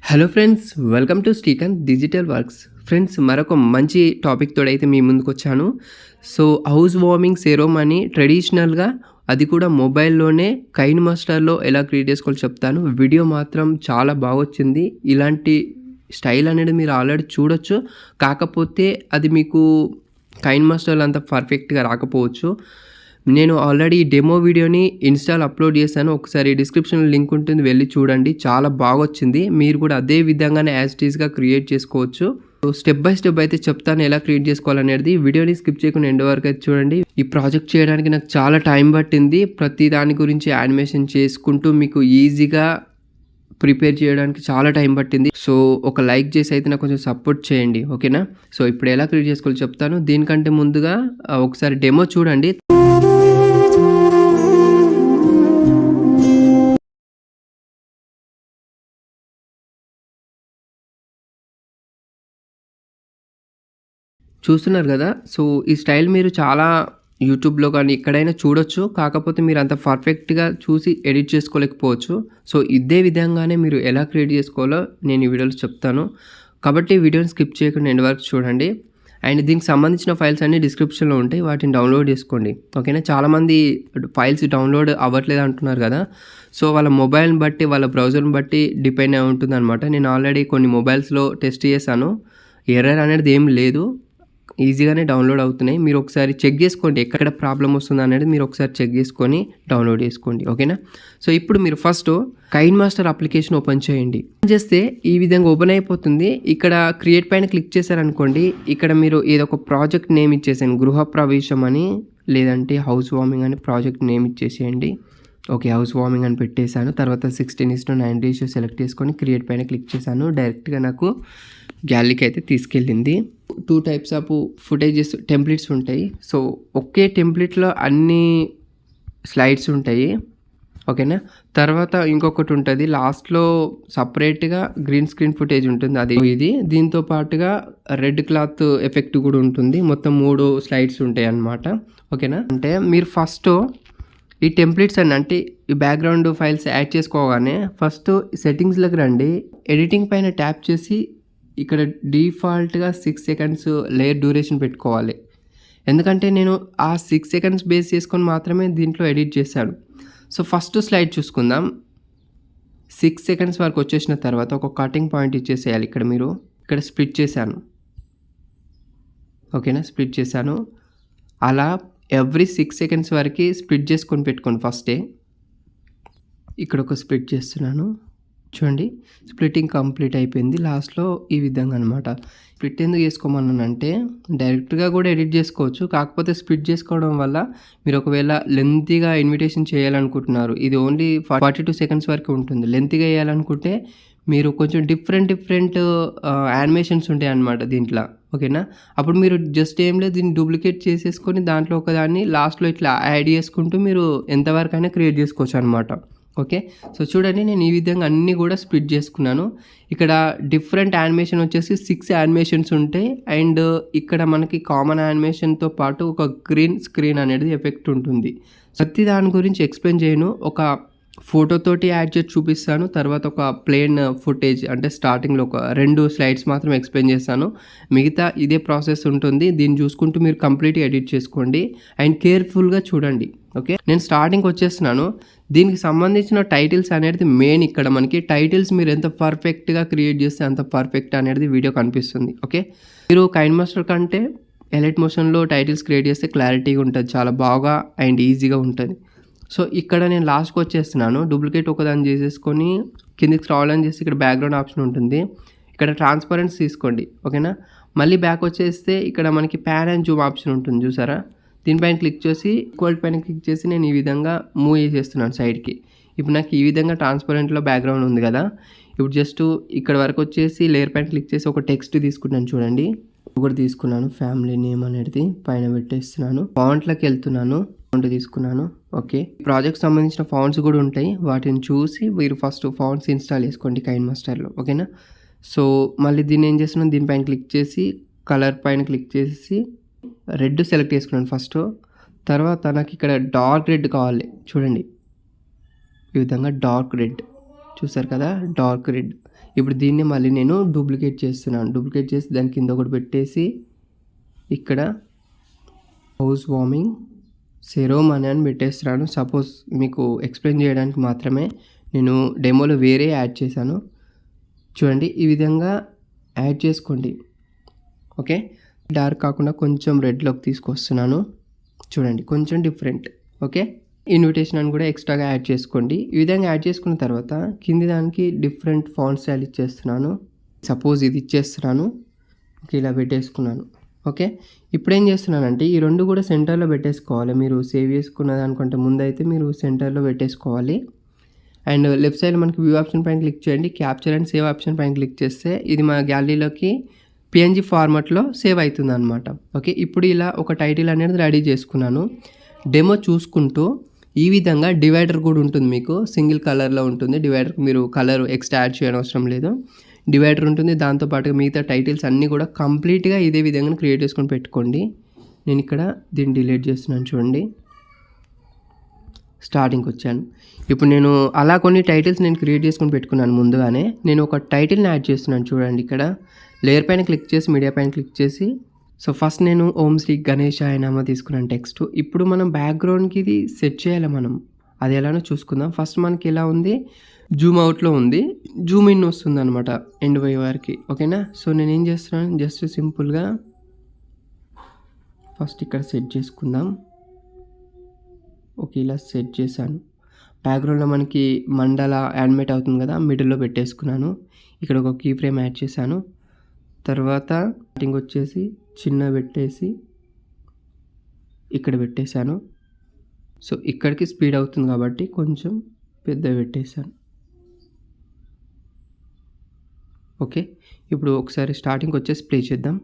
Hello friends, welcome to Srikanth digital works. Friends, మరొక మంచి topic తోడైతే మీ ముందుకొచ్చాను. సో హౌస్ వార్మింగ్ సెరోమనీ ట్రెడిషనల్‌గా, అది కూడా మొబైల్‌లోనే కైన్ మాస్టర్‌లో ఎలా క్రియేట్ చేసుకోవాలో చెప్తాను. వీడియో మాత్రం చాలా బాగొచ్చింది. ఇలాంటి స్టైల్ అనేది మీరు ఆల్రెడీ చూడొచ్చు. కాకపోతే అది మీకు కైన్ మాస్టర్‌లో అంత పర్ఫెక్ట్‌గా రాకపోవచ్చు. నేను ఆల్రెడీ డెమో వీడియోని ఇన్‌స్టాలో అప్‌లోడ్ చేశాను. ఒకసారి డిస్క్రిప్షన్‌లో లింక్ ఉంటుంది, వెళ్లి చూడండి. చాలా బాగొచ్చింది. మీరు కూడా అదే విధంగానే యాజ్ ఇట్ ఈస్‌గా క్రియేట్ చేసుకోవచ్చు. స్టెప్ బై స్టెప్ అయితే చెప్తాను ఎలా క్రియేట్ చేసుకోవాలనేది. వీడియోని స్కిప్ చేయకుండా ఎండ్ వరకు అయితే చూడండి. ఈ ప్రాజెక్ట్ చేయడానికి నాకు చాలా టైం పట్టింది. ప్రతి దాని గురించి యానిమేషన్ చేసుకుంటూ మీకు ఈజీగా ప్రిపేర్ చేయడానికి చాలా టైం పట్టింది. సో ఒక లైక్ చేసి అయితే నాకు కొంచెం సపోర్ట్ చేయండి, ఓకేనా? సో ఇప్పుడు ఎలా క్రియేట్ చేసుకోవాలో చెప్తాను. దీనికంటే ముందుగా ఒకసారి డెమో చూడండి. చూస్తున్నారు గదా! సో ఈ స్టైల్ మీరు చాలా యూట్యూబ్‌లో గానీ ఎక్కడైనా చూడొచ్చు. కాకపోతే మీరు అంత పర్ఫెక్ట్‌గా చూసి ఎడిట్ చేసుకోలేకపోవచ్చు. సో ఇదే విధంగానే మీరు ఎలా క్రియేట్ చేసుకోవాలో నేను ఈ వీడియోలో చెప్తాను. కాబట్టి వీడియోని స్కిప్ చేయకుండా ఎండ్ వరకు చూడండి. అండ్ దీనికి సంబంధించిన ఫైల్స్ అన్నీ డిస్క్రిప్షన్‌లో ఉంటాయి. వాటిని డౌన్‌లోడ్ చేసుకోండి, ఓకేనా? చాలామంది ఫైల్స్ డౌన్‌లోడ్ అవ్వట్లేదు అంటున్నారు గదా! సో వాళ్ళ మొబైల్‌ని బట్టి, వాళ్ళ బ్రౌజర్‌ని బట్టి డిపెండ్ అయి ఉంటుందన్నమాట. నేను ఆల్రెడీ కొన్ని మొబైల్స్‌లో టెస్ట్ చేశాను. ఎర్రర్ అనేది ఏం లేదు. ఈజీగానే డౌన్లోడ్ అవుతున్నాయి. మీరు ఒకసారి చెక్ చేసుకోండి, ఎక్కడ ప్రాబ్లమ్ వస్తుందనేది మీరు ఒకసారి చెక్ చేసుకొని డౌన్లోడ్ చేసుకోండి, ఓకేనా? సో ఇప్పుడు మీరు first KineMaster application open చేయండి. ఓపెన్ చేస్తే ఈ విధంగా ఓపెన్ అయిపోతుంది. ఇక్కడ క్రియేట్ పైన క్లిక్ చేశారనుకోండి, ఇక్కడ మీరు ఏదో ఒక ప్రాజెక్ట్ నేమ్ ఇచ్చేసేయండి. గృహప్రవేశం అని, లేదంటే హౌస్ వార్మింగ్ అని ప్రాజెక్ట్ నేమ్ ఇచ్చేసేయండి. ఓకే, హౌస్ వార్మింగ్ అని పెట్టేశాను. తర్వాత 16:9 రేషియో సెలెక్ట్ చేసుకొని క్రియేట్ పైన క్లిక్ చేశాను. డైరెక్ట్గా నాకు గ్యాలరీకి అయితే తీసుకెళ్ళింది. 2 టైప్స్ ఆఫ్ ఫుటేజెస్ టెంప్లెట్స్ ఉంటాయి. సో ఒకే టెంప్లెట్‌లో అన్ని స్లైడ్స్ ఉంటాయి, ఓకేనా? తర్వాత ఇంకొకటి ఉంటుంది లాస్ట్‌లో సపరేట్‌గా గ్రీన్ స్క్రీన్ ఫుటేజ్ ఉంటుంది. అది ఇది దీంతో పాటుగా రెడ్ క్లాత్ ఎఫెక్ట్ కూడా ఉంటుంది. మొత్తం 3 స్లైడ్స్ ఉంటాయన్నమాట, ఓకేనా? అంటే మీరు ఫస్ట్ ఈ టెంప్లెట్స్ అంటే ఈ బ్యాక్‌గ్రౌండ్ ఫైల్స్ యాడ్ చేసుకోగానే ఫస్ట్ సెట్టింగ్స్‌లోకి రండి. ఎడిటింగ్ పైన ట్యాప్ చేసి ఇక్కడ డిఫాల్ట్‌గా 6 సెకండ్స్ లేయర్ డ్యూరేషన్ పెట్టుకోవాలి. ఎందుకంటే నేను ఆ 6 సెకండ్స్ బేస్ చేసుకొని మాత్రమే దీంట్లో ఎడిట్ చేశాను. సో ఫస్ట్ స్లైడ్ చూసుకుందాం. 6 సెకండ్స్ వరకు వచ్చేసిన తర్వాత ఒక కటింగ్ పాయింట్ ఇచ్చేసేయాలి. ఇక్కడ మీరు ఇక్కడ స్ప్లిట్ చేశాను, ఓకేనా? స్ప్లిట్ చేశాను. అలా ఎవ్రీ 6 సెకండ్స్ వరకు స్ప్లిట్ చేసుకొని పెట్టుకోండి ఫస్టే. ఇక్కడ ఒక స్ప్లిట్ చేస్తున్నాను, చూడండి. స్ప్లిట్టింగ్ కంప్లీట్ అయిపోయింది. లాస్ట్‌లో ఈ విధంగా అనమాట. స్ప్లిట్ ఎందుకు చేసుకోమన్నానంటే డైరెక్ట్‌గా కూడా ఎడిట్ చేసుకోవచ్చు. కాకపోతే స్ప్లిట్ చేసుకోవడం వల్ల మీరు ఒకవేళ లెంతీగా ఇన్విటేషన్ చేయాలనుకుంటున్నారు, ఇది ఓన్లీ 42 సెకండ్స్ వరకు ఉంటుంది. లెంతీగా చేయాలనుకుంటే మీరు కొంచెం డిఫరెంట్ యానిమేషన్స్ ఉంటాయన్నమాట దీంట్లో, ఓకేనా? అప్పుడు మీరు జస్ట్ ఏం లేదు, దీన్ని డూప్లికేట్ చేసేసుకొని దాంట్లో ఒకదాన్ని లాస్ట్‌లో ఇట్లా యాడ్ చేసుకుంటూ మీరు ఎంతవరకైనా క్రియేట్ చేసుకోవచ్చు అనమాట, ఓకే? సో చూడండి, నేను ఈ విధంగా అన్నీ కూడా స్ప్లిట్ చేసుకున్నాను. ఇక్కడ డిఫరెంట్ యానిమేషన్ వచ్చేసి 6 యానిమేషన్స్ ఉంటాయి. అండ్ ఇక్కడ మనకి కామన్ యానిమేషన్‌తో పాటు ఒక గ్రీన్ స్క్రీన్ అనేది ఎఫెక్ట్ ఉంటుంది. ప్రతి దాని గురించి ఎక్స్‌ప్లెయిన్ చేయను. ఒక ఫోటోతోటి యాడ్ చేసి చూపిస్తాను. తర్వాత ఒక ప్లెయిన్ ఫుటేజ్ అంటే స్టార్టింగ్‌లో ఒక 2 స్లైడ్స్ మాత్రం ఎక్స్‌ప్లెయిన్ చేస్తాను. మిగతా ఇదే ప్రాసెస్ ఉంటుంది. దీన్ని చూసుకుంటూ మీరు కంప్లీట్‌గా ఎడిట్ చేసుకోండి అండ్ కేర్‌ఫుల్‌గా చూడండి, ఓకే? నేను స్టార్టింగ్‌కి వచ్చేస్తున్నాను. దీనికి సంబంధించిన టైటిల్స్ అనేది మెయిన్. ఇక్కడ మనకి టైటిల్స్ మీరు ఎంత పర్ఫెక్ట్‌గా క్రియేట్ చేస్తే అంత పర్ఫెక్ట్ అనేది వీడియో కనిపిస్తుంది, ఓకే? మీరు కైన్ మాస్టర్ కంటే ఎలైట్ మోషన్‌లో టైటిల్స్ క్రియేట్ చేస్తే క్లారిటీగా ఉంటుంది. చాలా బాగా అండ్ ఈజీగా ఉంటుంది. సో ఇక్కడ నేను లాస్ట్‌కి వచ్చేస్తున్నాను. డూప్లికేట్ ఒకదాన్ని చేసేసుకొని కిందకి స్క్రాల్ అని చేసి ఇక్కడ బ్యాక్‌గ్రౌండ్ ఆప్షన్ ఉంటుంది. ఇక్కడ ట్రాన్స్పరెన్సీ తీసుకోండి, ఓకేనా? మళ్ళీ బ్యాక్ వచ్చేస్తే ఇక్కడ మనకి పాన్ అండ్ జూమ్ ఆప్షన్ ఉంటుంది, చూసారా? దీనిపైన క్లిక్ చేసి ఈక్వల్ పైన క్లిక్ చేసి నేను ఈ విధంగా మూవ్ చేసేస్తున్నాను సైడ్‌కి. ఇప్పుడు నాకు ఈ విధంగా ట్రాన్స్పరెంట్‌లో బ్యాక్‌గ్రౌండ్ ఉంది కదా! ఇప్పుడు జస్ట్ ఇక్కడ వరకు వచ్చేసి లేయర్ పైన క్లిక్ చేసి ఒక టెక్స్ట్ తీసుకుంటాను, చూడండి. ఒకటి తీసుకున్నాను, ఫ్యామిలీ నేమ్ అనేది పైన పెట్టేస్తున్నాను. ఫాంట్‌లోకి వెళ్తున్నాను, ఫాంట్ తీసుకున్నాను, ఓకే? ప్రాజెక్ట్‌కి సంబంధించిన ఫాంట్స్ కూడా ఉంటాయి. వాటిని చూసి మీరు ఫస్ట్ ఫాంట్స్ ఇన్‌స్టాల్ చేసుకోండి కైన్ మాస్టర్‌లో, ఓకేనా? సో మళ్ళీ దీన్ని ఏం చేస్తున్నాను, దీనిపైన క్లిక్ చేసి కలర్ పైన క్లిక్ చేసి రెడ్ సెలెక్ట్ చేసుకున్నాను ఫస్ట్. తర్వాత నాకు ఇక్కడ డార్క్ రెడ్ కావాలి, చూడండి. ఈ విధంగా డార్క్ రెడ్ చూసారు కదా డార్క్ రెడ్. ఇప్పుడు దీన్ని మళ్ళీ నేను డూప్లికేట్ చేస్తున్నాను. డూప్లికేట్ చేసి దాని కింద ఒకటి పెట్టేసి ఇక్కడ హౌస్ వార్మింగ్ సెరోమనీ అని పెట్టేస్తున్నాను. సపోజ్ మీకు ఎక్స్ప్లెయిన్ చేయడానికి మాత్రమే, నేను డెమోలో వేరే యాడ్ చేశాను. చూడండి ఈ విధంగా యాడ్ చేసుకోండి. ఓకే, డార్క్ కాకుండా కొంచెం రెడ్లోకి తీసుకొస్తున్నాను. చూడండి కొంచెం డిఫరెంట్. ఓకే, ఇన్విటేషన్ అని కూడా ఎక్స్ట్రాగా యాడ్ చేసుకోండి. ఈ విధంగా యాడ్ చేసుకున్న తర్వాత కింది దానికి డిఫరెంట్ ఫాంట్ స్టైల్ ఇచ్చేస్తున్నాను. సపోజ్ ఇది ఇచ్చేస్తున్నాను. ఓకే, ఇలా పెట్టేసుకున్నాను. ఓకే, ఇప్పుడు ఏం చేస్తున్నానంటే ఈ రెండు కూడా సెంటర్లో పెట్టేసుకోవాలి. మీరు సేవ్ చేసుకున్న దానికంటే ముందు అయితే మీరు సెంటర్లో పెట్టేసుకోవాలి. అండ్ లెఫ్ట్ సైడ్ మనకి వ్యూ ఆప్షన్ పైన క్లిక్ చేయండి. క్యాప్చర్ అండ్ సేవ్ ఆప్షన్ పైన క్లిక్ చేస్తే ఇది మా గ్యాలరీలోకి పిఎన్జీ ఫార్మాట్లో సేవ్ అవుతుంది అనమాట. ఓకే, ఇప్పుడు ఇలా ఒక టైటిల్ అనేది రెడీ చేసుకున్నాను. డెమో చూసుకుంటూ ఈ విధంగా డివైడర్ కూడా ఉంటుంది, మీకు సింగిల్ కలర్లో ఉంటుంది. డివైడర్కి మీరు కలర్ ఎక్స్ట్రా యాడ్ చేయడం అవసరం లేదు. డివైడర్ ఉంటుంది, దాంతోపాటుగా మిగతా టైటిల్స్ అన్నీ కూడా కంప్లీట్గా ఇదే విధంగా క్రియేట్ చేసుకొని పెట్టుకోండి. నేను ఇక్కడ దీన్ని డిలీట్ చేస్తున్నాను. చూడండి స్టార్టింగ్కి వచ్చాను. ఇప్పుడు నేను అలా కొన్ని టైటిల్స్ నేను క్రియేట్ చేసుకొని పెట్టుకున్నాను ముందుగానే. నేను ఒక టైటిల్ని యాడ్ చేస్తున్నాను. చూడండి ఇక్కడ లేయర్ పైన క్లిక్ చేసి మీడియా పైన క్లిక్ చేసి, సో ఫస్ట్ నేను ఓం శ్రీ గణేశాయ నమః తీసుకున్నాను టెక్స్ట్. ఇప్పుడు మనం బ్యాక్గ్రౌండ్కి ఇది సెట్ చేయాలి. మనం అది ఎలానో చూసుకుందాం. ఫస్ట్ మనకి ఎలా ఉంది, జూమ్ అవుట్లో ఉంది, జూమ్ ఇన్ వస్తుంది అనమాట ఎండ్ పోయే వారికి. ఓకేనా, సో నేను ఏం చేస్తున్నాను, జస్ట్ సింపుల్గా ఫస్ట్ ఇక్కడ సెట్ చేసుకుందాం. ఓకే, ఇలా సెట్ చేశాను. బ్యాక్గ్రౌండ్లో మనకి మండల యానిమేట్ అవుతుంది కదా, మిడిల్లో పెట్టేసుకున్నాను. ఇక్కడ ఒక కీ ఫ్రేమ్ యాడ్ చేశాను. తర్వాత స్టార్టింగ్ వచ్చేసి చిన్న పెట్టేసి ఇక్కడ పెట్టేశాను. సో ఇక్కడికి స్పీడ్ అవుతుంది కాబట్టి కొంచెం పెద్ద పెట్టేశాను. ఓకే, ఇప్పుడు ఒకసారి స్టార్టింగ్ వచ్చేసి ప్లే చేద్దాం.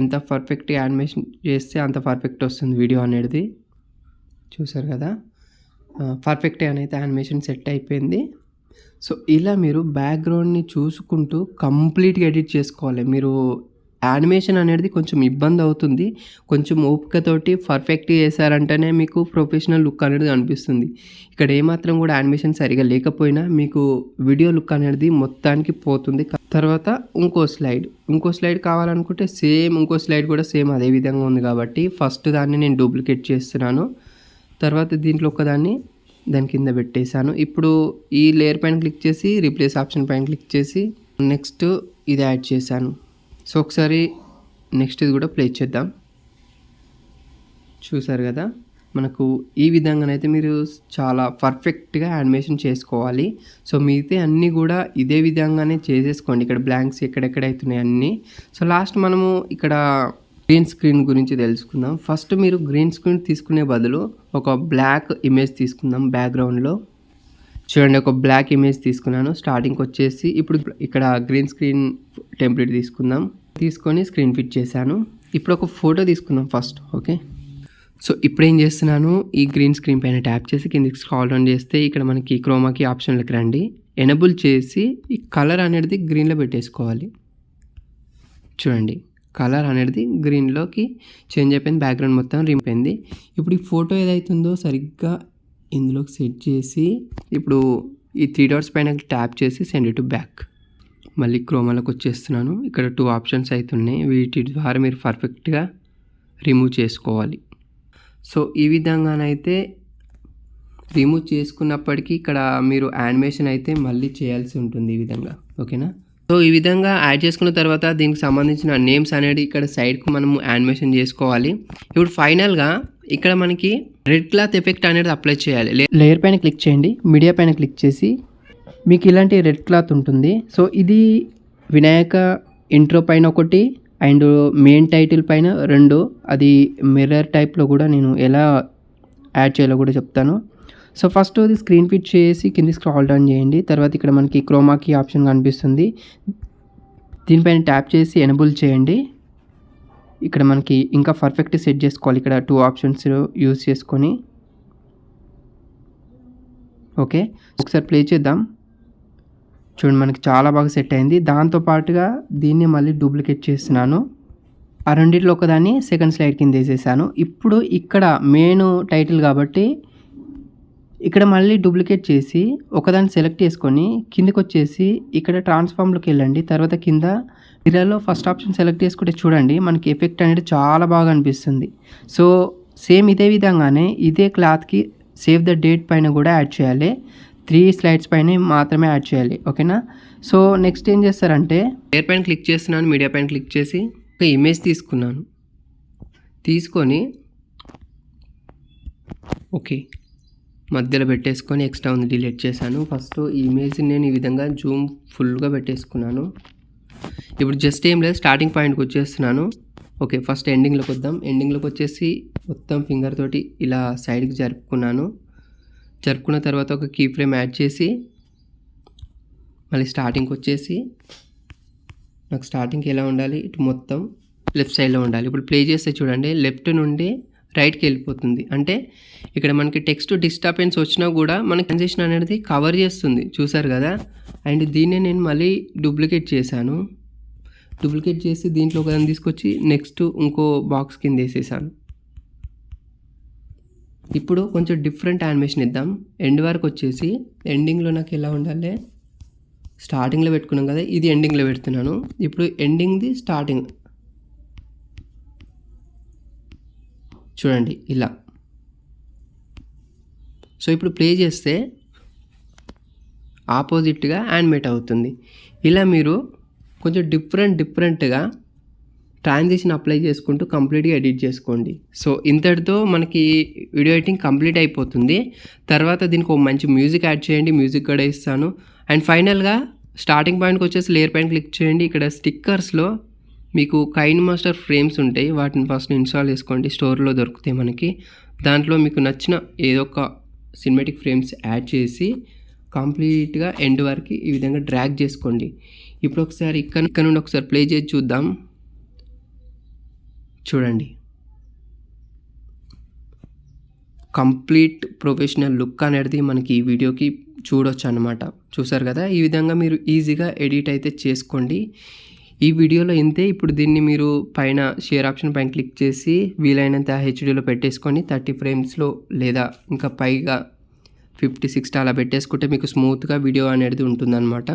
ఎంత పర్ఫెక్ట్ యానిమేషన్ చేస్తే అంత పర్ఫెక్ట్ వస్తుంది వీడియో అనేది. చూసారు కదా, పర్ఫెక్ట్గా అయితే యానిమేషన్ సెట్ అయిపోయింది. సో ఇలా మీరు బ్యాక్గ్రౌండ్ని చూసుకుంటూ కంప్లీట్గా ఎడిట్ చేసుకోవాలి. మీరు యానిమేషన్ అనేది కొంచెం ఇబ్బంది అవుతుంది. కొంచెం ఓపికతోటి పర్ఫెక్ట్గా చేశారంటేనే మీకు ప్రొఫెషనల్ లుక్ అనేది కనిపిస్తుంది. ఇక్కడ ఏమాత్రం కూడా యానిమేషన్ సరిగా లేకపోయినా మీకు వీడియో లుక్ అనేది మొత్తానికి పోతుంది. తర్వాత ఇంకో స్లైడ్ కావాలనుకుంటే సేమ్ ఇంకో స్లైడ్ కూడా సేమ్ అదే విధంగా ఉంది కాబట్టి ఫస్ట్ దాన్ని నేను డూప్లికేట్ చేస్తున్నాను. తర్వాత దీంట్లో ఒకదాన్ని దాని కింద పెట్టేశాను. ఇప్పుడు ఈ లేయర్ పైన క్లిక్ చేసి రీప్లేస్ ఆప్షన్ పైన క్లిక్ చేసి నెక్స్ట్ ఇది యాడ్ చేశాను. సో ఒకసారి నెక్స్ట్ ఇది కూడా ప్లే చేద్దాం. చూసారు కదా, మనకు ఈ విధంగానైతే మీరు చాలా పర్ఫెక్ట్గా యానిమేషన్ చేసుకోవాలి. సో మిగతా అన్నీ కూడా ఇదే విధంగానే చేసేసుకోండి. ఇక్కడ బ్లాంక్స్ ఎక్కడెక్కడైతున్నాయి అన్నీ. సో లాస్ట్ మనము ఇక్కడ గ్రీన్ స్క్రీన్ గురించి తెలుసుకుందాం. ఫస్ట్ మీరు గ్రీన్ స్క్రీన్ తీసుకునే బదులు ఒక బ్లాక్ ఇమేజ్ తీసుకుందాం. బ్యాక్గ్రౌండ్లో చూడండి ఒక బ్లాక్ ఇమేజ్ తీసుకున్నాను. స్టార్టింగ్కి వచ్చేసి ఇప్పుడు ఇక్కడ గ్రీన్ స్క్రీన్ టెంప్లెట్ తీసుకొని స్క్రీన్ ఫిట్ చేశాను. ఇప్పుడు ఒక ఫోటో తీసుకుందాం ఫస్ట్. ఓకే, సో ఇప్పుడు ఏం చేస్తున్నాను, ఈ గ్రీన్ స్క్రీన్ పైన ట్యాప్ చేసి కిందకి స్క్రాల్ డౌన్ చేస్తే ఇక్కడ మనకి క్రోమాకి ఆప్షన్లోకి రండి. ఎనేబుల్ చేసి ఈ కలర్ అనేది గ్రీన్లో పెట్టేసుకోవాలి. చూడండి కలర్ అనేది గ్రీన్లోకి చేంజ్ అయిపోయింది. బ్యాక్గ్రౌండ్ మొత్తం రిమైంది. ఇప్పుడు ఈ ఫోటో ఏదైతుందో సరిగ్గా ఇందులోకి సెట్ చేసి ఇప్పుడు ఈ 3 డాట్స్ పైన ట్యాప్ చేసి సెండ్ టు బ్యాక్. మళ్ళీ క్రోమాలోకి వచ్చేస్తున్నాను. ఇక్కడ 2 ఆప్షన్స్ అవుతున్నాయి. వీటి ద్వారా మీరు పర్ఫెక్ట్గా రిమూవ్ చేసుకోవాలి. సో ఈ విధంగానైతే రిమూవ్ చేసుకున్నప్పటికీ ఇక్కడ మీరు యానిమేషన్ అయితే మళ్ళీ చేయాల్సి ఉంటుంది ఈ విధంగా. ఓకేనా, సో ఈ విధంగా యాడ్ చేసుకున్న తర్వాత దీనికి సంబంధించిన నేమ్స్ అనేది ఇక్కడ సైడ్కు మనము యానిమేషన్ చేసుకోవాలి. ఇప్పుడు ఫైనల్గా ఇక్కడ మనకి రెడ్ క్లాత్ ఎఫెక్ట్ అనేది అప్లై చేయాలి. లేయర్ పైన క్లిక్ చేయండి, మీడియా పైన క్లిక్ చేసి మీకు ఇలాంటి రెడ్ క్లాత్ ఉంటుంది. సో ఇది వినాయక ఇంట్రో పైన ఒకటి అండ్ మెయిన్ టైటిల్ పైన 2, అది మిర్రర్ టైప్లో కూడా నేను ఎలా యాడ్ చేయాలో కూడా చెప్తాను. సో ఫస్ట్ అది స్క్రీన్ ఫిట్ చేసి కింది స్క్రాల్ డౌన్ చేయండి. తర్వాత ఇక్కడ మనకి క్రోమాకి ఆప్షన్ కనిపిస్తుంది, దీనిపైన ట్యాప్ చేసి ఎనేబుల్ చేయండి. ఇక్కడ మనకి ఇంకా పర్ఫెక్ట్ సెట్ చేసుకోవాలి. ఇక్కడ 2 ఆప్షన్స్ యూజ్ చేసుకొని. ఓకే, ఒకసారి ప్లే చేద్దాం. చూడండి మనకి చాలా బాగా సెట్ అయింది. దాంతోపాటుగా దీన్ని మళ్ళీ డూప్లికేట్ చేస్తున్నాను. ఆ రెండిట్లో ఒకదాన్ని సెకండ్ స్లైడ్ కింద వేసేసాను. ఇప్పుడు ఇక్కడ మెయిన్ టైటిల్ కాబట్టి ఇక్కడ మళ్ళీ డూప్లికేట్ చేసి ఒకదాన్ని సెలెక్ట్ చేసుకొని కిందకొచ్చేసి ఇక్కడ ట్రాన్స్ఫార్మ్లోకి వెళ్ళండి. తర్వాత కింద మిర్రర్‌లో ఫస్ట్ ఆప్షన్ సెలెక్ట్ చేసుకుంటే చూడండి మనకి ఎఫెక్ట్ అనేది చాలా బాగా అనిపిస్తుంది. సో సేమ్ ఇదే విధంగానే ఇదే క్లాత్‌కి సేవ్ ద డేట్ పైన కూడా యాడ్ చేయాలి. 3 స్లైడ్స్ పైన మాత్రమే యాడ్ చేయాలి. ఓకేనా? సో నెక్స్ట్ ఏం చేస్తారంటే లేయర్ పైన క్లిక్ చేస్తున్నాను. మీడియా పైన క్లిక్ చేసి ఒక ఇమేజ్ తీసుకున్నాను. తీసుకొని ఓకే మధ్యలో పెట్టేసుకొని ఎక్స్ట్రా ఉంది డిలీట్ చేశాను. ఫస్ట్ ఈ ఇమేజ్ని నేను ఈ విధంగా జూమ్ ఫుల్గా పెట్టేసుకున్నాను. ఇప్పుడు జస్ట్ ఏం లేదు, స్టార్టింగ్ పాయింట్కి వచ్చేస్తున్నాను. ఓకే ఫస్ట్ ఎండింగ్లోకి వద్దాం. ఎండింగ్లోకి వచ్చేసి మొత్తం ఫింగర్ తోటి ఇలా సైడ్కి జరుపుకున్న తర్వాత ఒక కీ ఫ్రేమ్ యాడ్ చేసి మళ్ళీ స్టార్టింగ్కి వచ్చేసి నాకు స్టార్టింగ్కి ఎలా ఉండాలి, ఇటు మొత్తం లెఫ్ట్ సైడ్లో ఉండాలి. ఇప్పుడు ప్లే చేస్తే చూడండి లెఫ్ట్ నుండి రైట్కి వెళ్ళిపోతుంది. అంటే ఇక్కడ మనకి టెక్స్ట్ డిస్టర్బెన్స్ వచ్చినా కూడా మనకి ట్రాన్సిషన్ అనేది కవర్ చేస్తుంది, చూసారు కదా. అండ్ దీన్నే నేను మళ్ళీ డూప్లికేట్ చేశాను. డూప్లికేట్ చేసి దీంట్లో ఒకదాన్ని తీసుకొచ్చి నెక్స్ట్ ఇంకో బాక్స్ కింద వేసేసాను. ఇప్పుడు కొంచెం డిఫరెంట్ యానిమేషన్ ఇద్దాం. ఎండ్ వరకు వచ్చేసి ఎండింగ్లో నాకు ఎలా ఉండాలి, స్టార్టింగ్లో పెట్టుకున్నాం కదా, ఇది ఎండింగ్లో పెడుతున్నాను. ఇప్పుడు ఎండింగ్ది స్టార్టింగ్ చూడండి ఇలా. సో ఇప్పుడు ప్లే చేస్తే ఆపోజిట్గా యానిమేట్ అవుతుంది. ఇలా మీరు కొంచెం డిఫరెంట్గా ట్రాన్సిషన్ అప్లై చేసుకుంటూ కంప్లీట్గా ఎడిట్ చేసుకోండి. సో ఇంతటితో మనకి వీడియో ఎడిటింగ్ కంప్లీట్ అయిపోతుంది. తర్వాత దీనికి ఒక మంచి మ్యూజిక్ యాడ్ చేయండి, మ్యూజిక్ కూడా ఇస్తాను. అండ్ ఫైనల్గా స్టార్టింగ్ పాయింట్కి వచ్చేసి లేయర్ పైన క్లిక్ చేయండి. ఇక్కడ స్టిక్కర్స్లో మీకు కైన్ మాస్టర్ ఫ్రేమ్స్ ఉంటాయి, వాటిని ఫస్ట్ ఇన్స్టాల్ చేసుకోండి. స్టోర్లో దొరుకుతాయి మనకి. దాంట్లో మీకు నచ్చిన ఏదో ఒక సినిమాటిక్ ఫ్రేమ్స్ యాడ్ చేసి కంప్లీట్గా ఎండ్ వరకు ఈ విధంగా డ్రాగ్ చేసుకోండి. ఇప్పుడు ఒకసారి ఇక్కడ నుండి ఒకసారి ప్లే చేసి చూద్దాం. చూడండి కంప్లీట్ ప్రొఫెషనల్ లుక్ అనేది మనకి ఈ వీడియోకి చూడొచ్చు అన్నమాట. చూసారు కదా, ఈ విధంగా మీరు ఈజీగా ఎడిట్ అయితే చేసుకోండి. ఈ వీడియోలో ఇంతే. ఇప్పుడు దీన్ని మీరు పైన షేర్ ఆప్షన్ పైన క్లిక్ చేసి వీలైనంత హెచ్డీలో పెట్టేసుకొని 30 ఫ్రేమ్స్లో లేదా ఇంకా పైగా 50, 60 అలా పెట్టేసుకుంటే మీకు స్మూత్గా వీడియో అనేది ఉంటుందన్నమాట.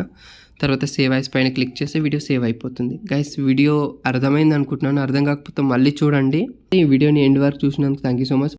తర్వాత సేవ్ యాస్ పైన క్లిక్ చేస్తే వీడియో సేవ్ అయిపోతుంది. గైస్ వీడియో అర్థమైంది అనుకుంటున్నాను. అర్థం కాకపోతే మళ్ళీ చూడండి. ఈ వీడియోని ఎండ్ వరకు చూసినందుకు థ్యాంక్ యూ సో మచ్.